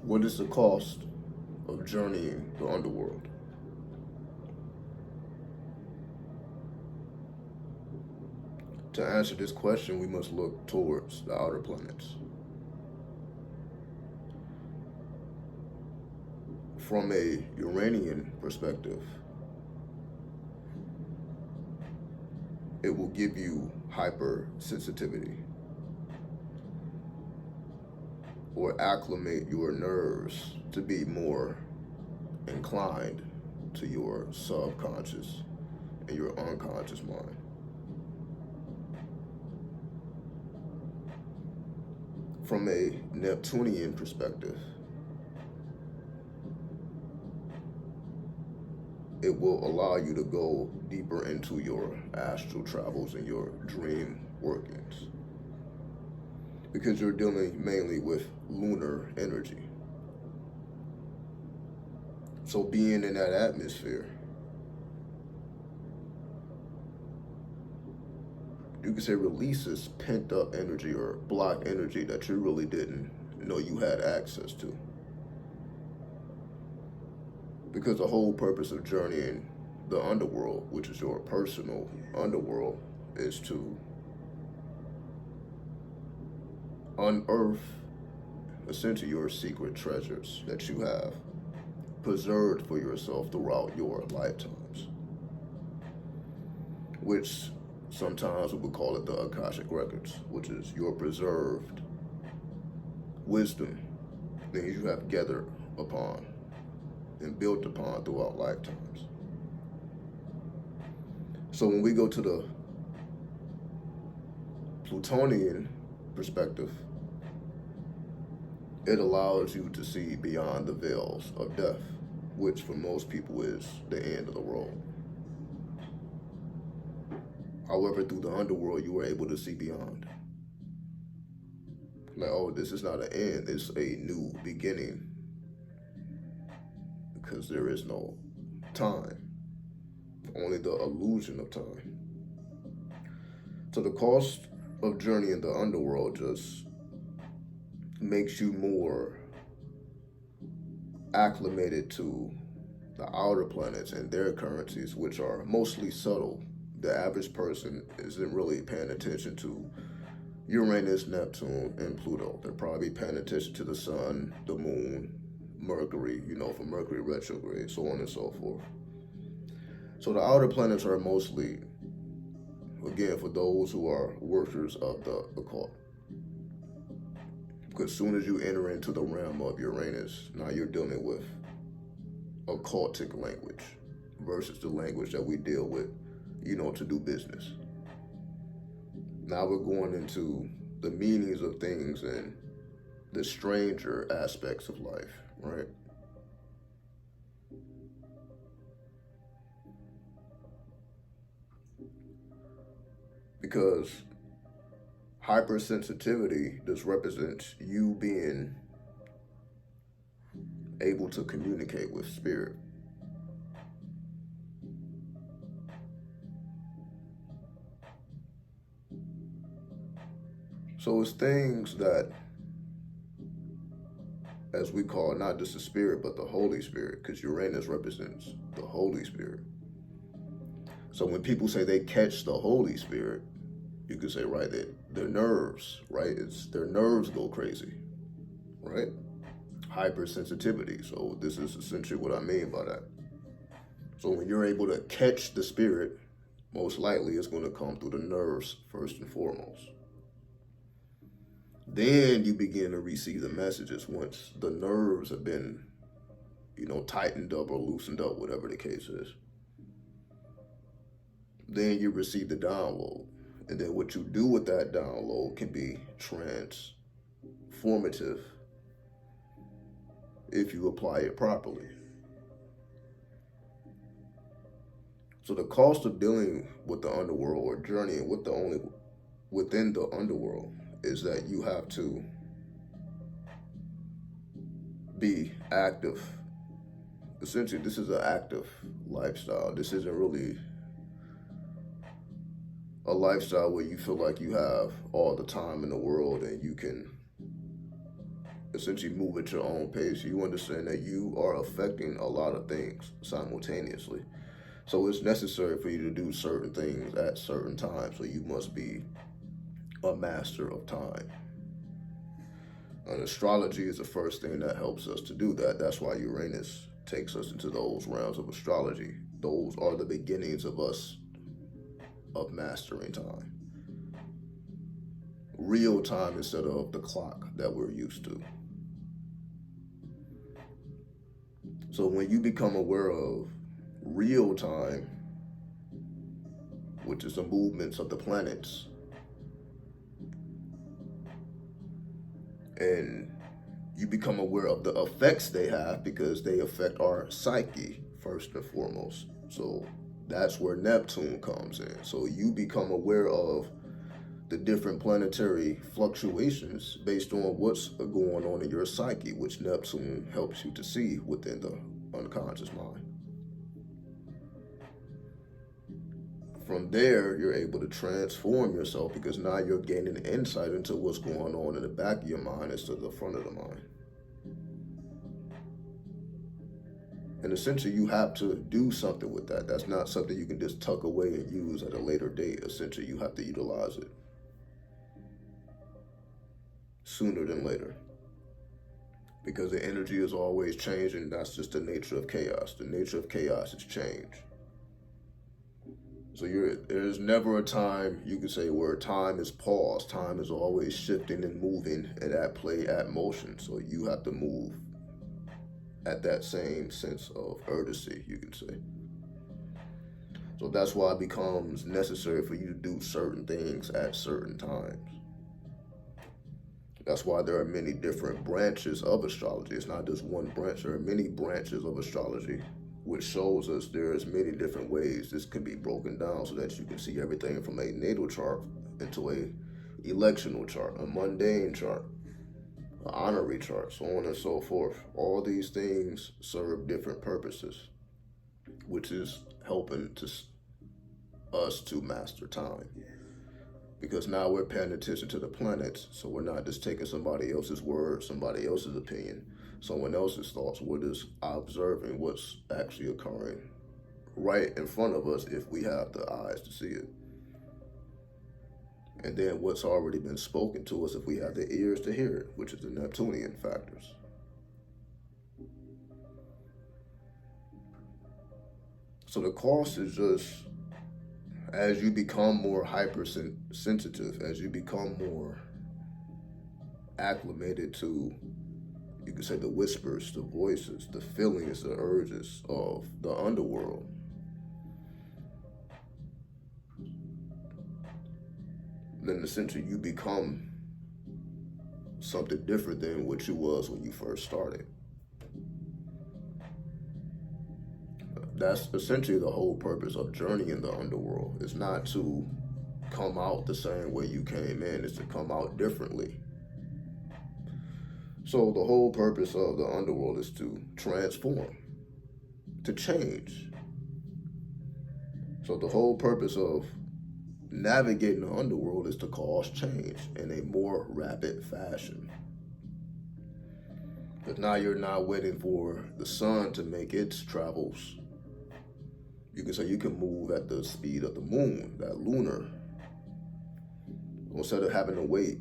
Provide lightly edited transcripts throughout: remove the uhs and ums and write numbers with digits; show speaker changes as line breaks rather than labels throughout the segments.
What is the cost of journeying the underworld? To answer this question, we must look towards the outer planets. From a Uranian perspective, it will give you hypersensitivity or acclimate your nerves to be more inclined to your subconscious and your unconscious mind. From a Neptunian perspective, it will allow you to go deeper into your astral travels and your dream workings, because you're dealing mainly with lunar energy. So being in that atmosphere, you could say releases pent up energy or blocked energy that you really didn't know you had access to. Because the whole purpose of journeying the underworld, which is your personal underworld, is to unearth essentially your secret treasures that you have preserved for yourself throughout your lifetimes, which sometimes we would call it the Akashic Records, which is your preserved wisdom, things you have gathered upon and built upon throughout lifetimes. So when we go to the Plutonian perspective, it allows you to see beyond the veils of death, which for most people is the end of the road. However, through the underworld, you were able to see beyond. Like, oh, this is not an end, it's a new beginning. Because there is no time, only the illusion of time. So the cost of journeying the underworld just makes you more acclimated to the outer planets and their currencies, which are mostly subtle. The average person isn't really paying attention to Uranus, Neptune, and Pluto. They're probably paying attention to the sun, the moon, Mercury, for Mercury retrograde, so on and so forth. So the outer planets are mostly, again, for those who are worshipers of the occult. Because as soon as you enter into the realm of Uranus, now you're dealing with occultic language versus the language that we deal with, to do business. Now we're going into the meanings of things and the stranger aspects of life, right? Because hypersensitivity just represents you being able to communicate with spirit. So it's things that, as we call not just the spirit, but the Holy Spirit, because Uranus represents the Holy Spirit. So when people say they catch the Holy Spirit, you could say, right, that their nerves, right? Their nerves go crazy, right? Hypersensitivity. So this is essentially what I mean by that. So when you're able to catch the spirit, most likely it's going to come through the nerves first and foremost. Then you begin to receive the messages once the nerves have been, tightened up or loosened up, whatever the case is. Then you receive the download. And then what you do with that download can be transformative if you apply it properly. So the cost of dealing with the underworld or journeying within the underworld is that you have to be active. Essentially, this is an active lifestyle. This isn't really a lifestyle where you feel like you have all the time in the world and you can essentially move at your own pace. You understand that you are affecting a lot of things simultaneously. So it's necessary for you to do certain things at certain times. So you must be a master of time. And astrology is the first thing that helps us to do that. That's why Uranus takes us into those realms of astrology. Those are the beginnings of us of mastering time. Real time instead of the clock that we're used to. So when you become aware of real time, which is the movements of the planets, and you become aware of the effects they have because they affect our psyche first and foremost. So that's where Neptune comes in. So you become aware of the different planetary fluctuations based on what's going on in your psyche, which Neptune helps you to see within the unconscious mind. From there, you're able to transform yourself because now you're gaining insight into what's going on in the back of your mind instead of the front of the mind. And essentially, you have to do something with that. That's not something you can just tuck away and use at a later date. Essentially, you have to utilize it sooner than later. Because the energy is always changing. That's just the nature of chaos. The nature of chaos is change. So there's never a time you can say where time is paused. Time is always shifting and moving and at play, at motion. So you have to move at that same sense of urgency, you can say. So that's why it becomes necessary for you to do certain things at certain times. That's why there are many different branches of astrology. It's not just one branch. There are many branches of astrology, which shows us there's many different ways this can be broken down so that you can see everything from a natal chart into a electional chart, a mundane chart, an honorary chart, so on and so forth. All these things serve different purposes, which is helping us to master time. Because now we're paying attention to the planets, so we're not just taking somebody else's word, somebody else's opinion, someone else's thoughts. We're just observing what's actually occurring right in front of us if we have the eyes to see it. And then what's already been spoken to us if we have the ears to hear it, which is the Neptunian factors. So the cost is just, as you become more hypersensitive, as you become more acclimated to, you could say, the whispers, the voices, the feelings, the urges of the underworld, then essentially you become something different than what you was when you first started. That's essentially the whole purpose of journeying the underworld. It's not to come out the same way you came in, it's to come out differently. So the whole purpose of the underworld is to transform, to change. So the whole purpose of navigating the underworld is to cause change in a more rapid fashion. But now you're not waiting for the sun to make its travels. You can say you can move at the speed of the moon, that lunar. Instead of having to wait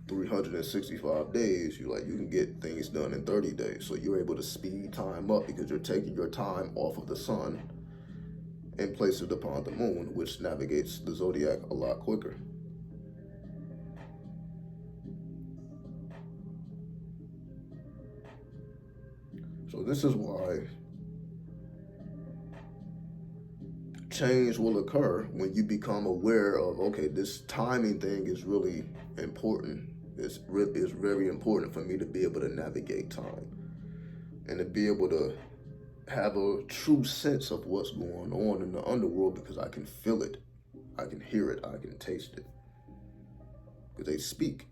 365 days, you can get things done in 30 days. So you're able to speed time up because you're taking your time off of the sun and place it upon the moon, which navigates the zodiac a lot quicker. So this is why change will occur when you become aware of, okay, this timing thing is really important. It's very important for me to be able to navigate time and to be able to have a true sense of what's going on in the underworld because I can feel it, I can hear it, I can taste it. Because they speak,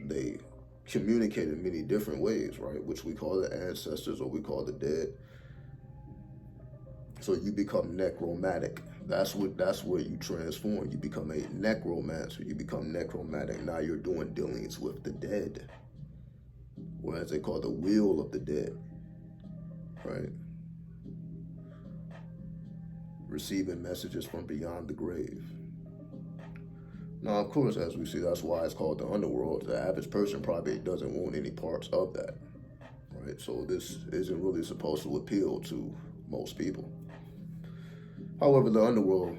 they communicate in many different ways, right? Which we call the ancestors or we call the dead. So you become necromantic. That's where you transform. You become a necromancer. You become necromantic. Now you're doing dealings with the dead, or as they call the wheel of the dead, right? Receiving messages from beyond the grave. Now, of course, as we see, that's why it's called the underworld. The average person probably doesn't want any parts of that, right? So this isn't really supposed to appeal to most people. However, the underworld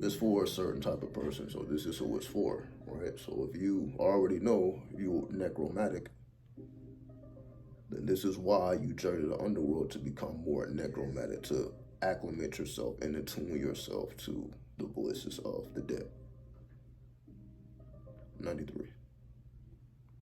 is for a certain type of person, so this is who it's for, right? So if you already know you're necromantic, then this is why you journey the underworld, to become more necromantic, to acclimate yourself and attune yourself to the voices of the dead. 93.